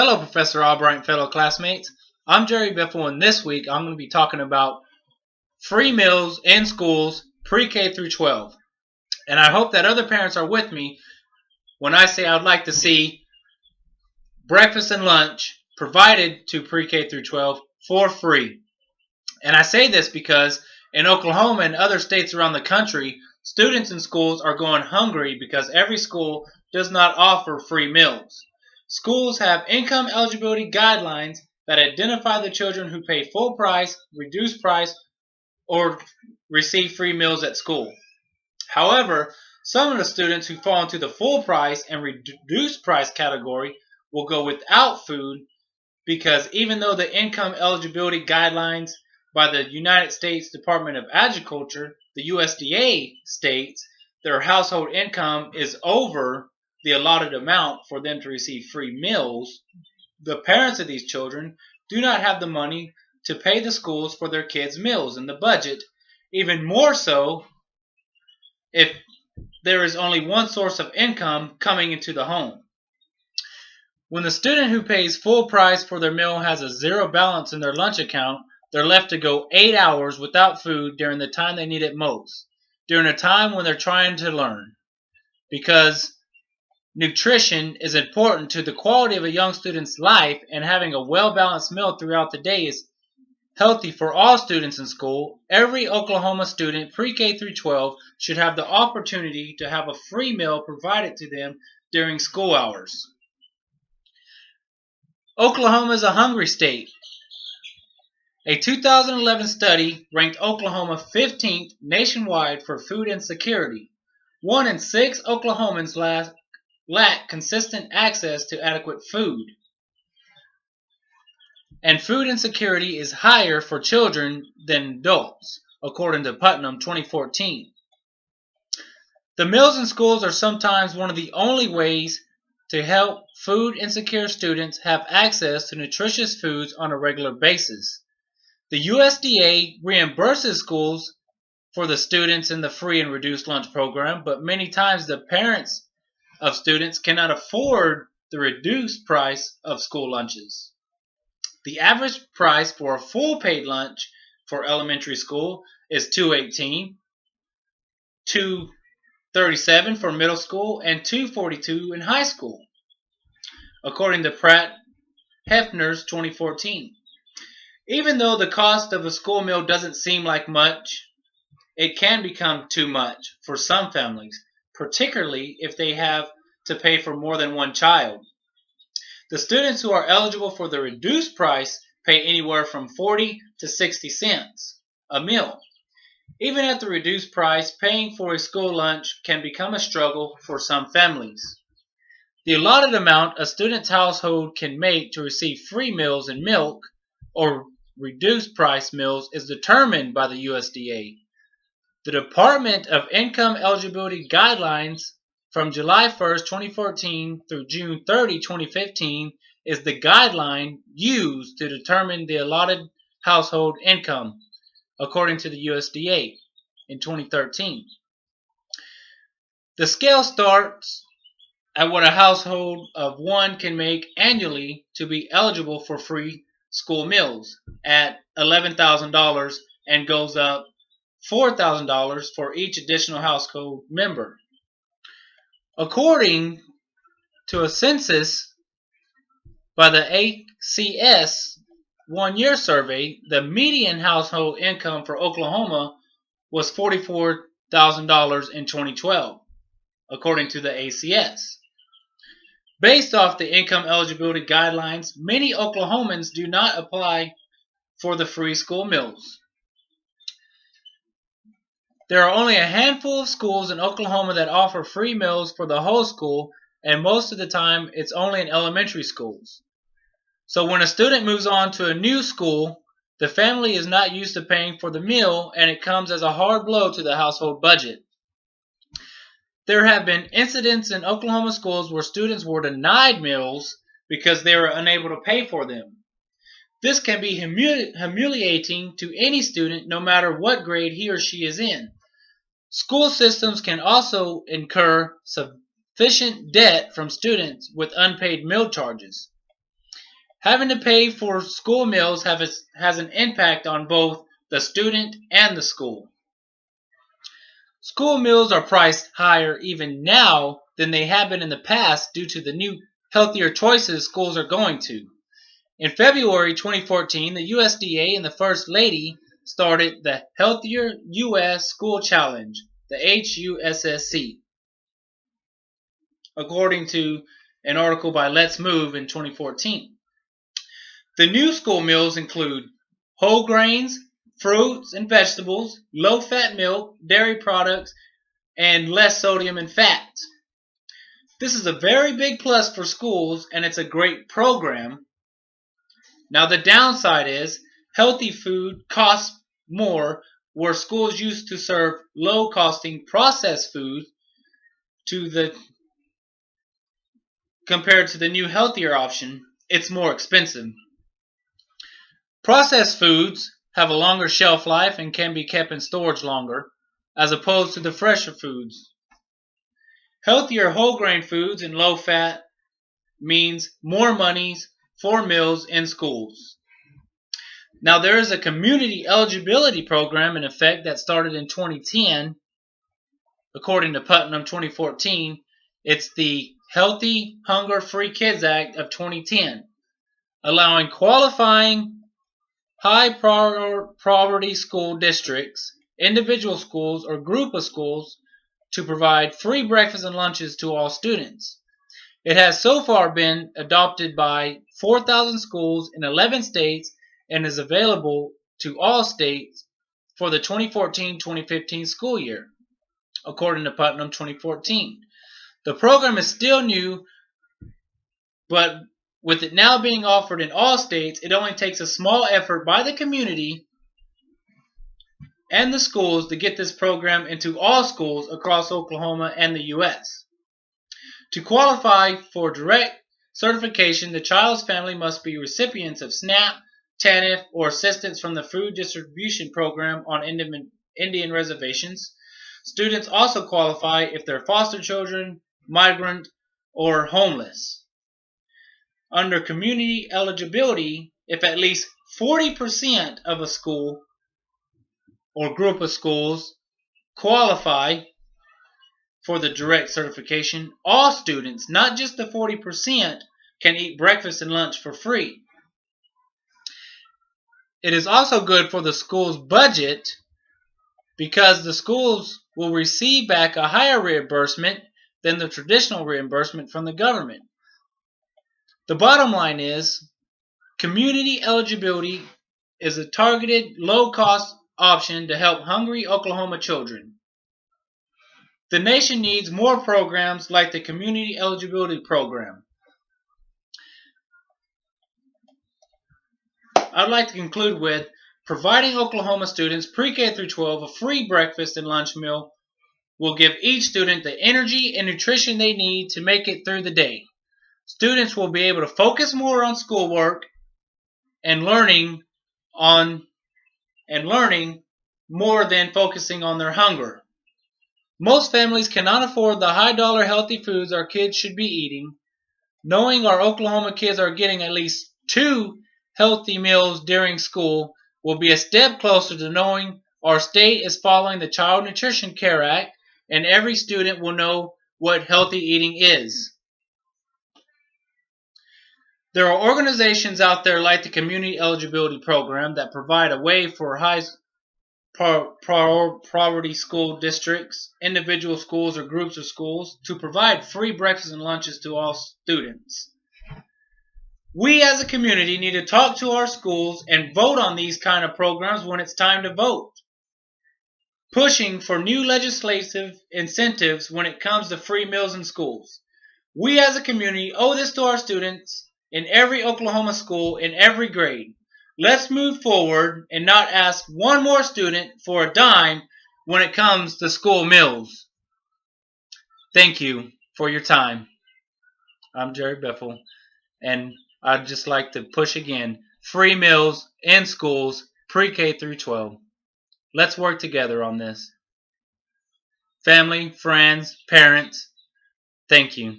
Hello, Professor Albright and fellow classmates. I'm Jerry Biffle, and this week I'm going to be talking about free meals in schools pre-K through 12. And I hope that other parents are with me when I say I'd like to see breakfast and lunch provided to pre-K through 12 for free. And I say this because in Oklahoma and other states around the country, students in schools are going hungry because every school does not offer free meals. Schools have income eligibility guidelines that identify the children who pay full price, reduced price, or receive free meals at school. However, some of the students who fall into the full price and reduced price category will go without food because even though the income eligibility guidelines by the United States Department of Agriculture, the USDA, states their household income is over the allotted amount for them to receive free meals, the parents of these children do not have the money to pay the schools for their kids' meals in the budget, even more so if there is only one source of income coming into the home. When the student who pays full price for their meal has a zero balance in their lunch account, they're left to go 8 hours without food during the time they need it most, during a time when they're trying to learn. Because nutrition is important to the quality of a young student's life, and having a well-balanced meal throughout the day is healthy for all students in school. Every Oklahoma student pre-K through 12 should have the opportunity to have a free meal provided to them during school hours. Oklahoma is a hungry state. A 2011 study ranked Oklahoma 15th nationwide for food insecurity. 1 in 6 Oklahomans lack consistent access to adequate food. And food insecurity is higher for children than adults, according to Putnam 2014. The meals in schools are sometimes one of the only ways to help food insecure students have access to nutritious foods on a regular basis. The USDA reimburses schools for the students in the free and reduced lunch program, but many times the parents of students cannot afford the reduced price of school lunches. The average price for a full paid lunch for elementary school is $2.18, $2.37 for middle school, and $2.42 in high school, according to Pratt Hefner's 2014. Even though the cost of a school meal doesn't seem like much, it can become too much for some families, particularly if they have to pay for more than one child. The students who are eligible for the reduced price pay anywhere from 40 to 60 cents a meal. Even at the reduced price, paying for a school lunch can become a struggle for some families. The allotted amount a student's household can make to receive free meals and milk or reduced price meals is determined by the USDA. The Department of Income Eligibility Guidelines from July 1st, 2014 through June 30, 2015 is the guideline used to determine the allotted household income, according to the USDA in 2013. The scale starts at what a household of one can make annually to be eligible for free school meals at $11,000 and goes up $4,000 for each additional household member. According to a census by the ACS one-year survey, the median household income for Oklahoma was $44,000 in 2012, according to the ACS. Based off the income eligibility guidelines, many Oklahomans do not apply for the free school meals. There are only a handful of schools in Oklahoma that offer free meals for the whole school, and most of the time it's only in elementary schools. So when a student moves on to a new school, the family is not used to paying for the meal, and it comes as a hard blow to the household budget. There have been incidents in Oklahoma schools where students were denied meals because they were unable to pay for them. This can be humiliating to any student, no matter what grade he or she is in. School systems can also incur sufficient debt from students with unpaid meal charges. Having to pay for school meals has an impact on both the student and the school. School meals are priced higher even now than they have been in the past due to the new healthier choices schools are going to. In February 2014, the USDA and the First Lady started the Healthier U.S. School Challenge, the HUSSC, according to an article by Let's Move in 2014. The new school meals include whole grains, fruits and vegetables, low-fat milk, dairy products, and less sodium and fat. This is a very big plus for schools, and it's a great program. Now the downside is healthy food costs more, where schools used to serve low-costing processed food compared to the new healthier option. It's more expensive. Processed foods have a longer shelf life and can be kept in storage longer, as opposed to the fresher foods. Healthier whole grain foods and low fat means more monies for meals in schools. Now there is a community eligibility program in effect that started in 2010, according to Putnam 2014. It's the Healthy Hunger Free Kids Act of 2010, allowing qualifying high poverty school districts, individual schools, or group of schools to provide free breakfast and lunches to all students. It has so far been adopted by 4,000 schools in 11 states and is available to all states for the 2014-2015 school year, according to Putnam 2014. The program is still new, but with it now being offered in all states, it only takes a small effort by the community and the schools to get this program into all schools across Oklahoma and the U.S. To qualify for direct certification, the child's family must be recipients of SNAP, TANF, or assistance from the Food Distribution Program on Indian reservations. Students also qualify if they're foster children, migrant, or homeless. Under community eligibility, if at least 40% of a school or group of schools qualify for the direct certification, all students, not just the 40%, can eat breakfast and lunch for free. It is also good for the school's budget because the schools will receive back a higher reimbursement than the traditional reimbursement from the government. The bottom line is, community eligibility is a targeted, low-cost option to help hungry Oklahoma children. The nation needs more programs like the Community Eligibility Program. I'd like to conclude with providing Oklahoma students pre-K through 12 a free breakfast and lunch meal will give each student the energy and nutrition they need to make it through the day. Students will be able to focus more on schoolwork and learning more than focusing on their hunger. Most families cannot afford the high-dollar healthy foods our kids should be eating. Knowing our Oklahoma kids are getting at least 2 healthy meals during school will be a step closer to knowing our state is following the Child Nutrition Care Act, and every student will know what healthy eating is. There are organizations out there like the Community Eligibility Program that provide a way for high poverty school districts, individual schools, or groups of schools to provide free breakfast and lunches to all students. We as a community need to talk to our schools and vote on these kind of programs when it's time to vote. Pushing for new legislative incentives when it comes to free meals in schools. We as a community owe this to our students in every Oklahoma school in every grade. Let's move forward and not ask one more student for a dime when it comes to school meals. Thank you for your time. I'm Jerry Biffle, and I'd just like to push again, free meals in schools pre-K through 12. Let's work together on this. Family, friends, parents, thank you.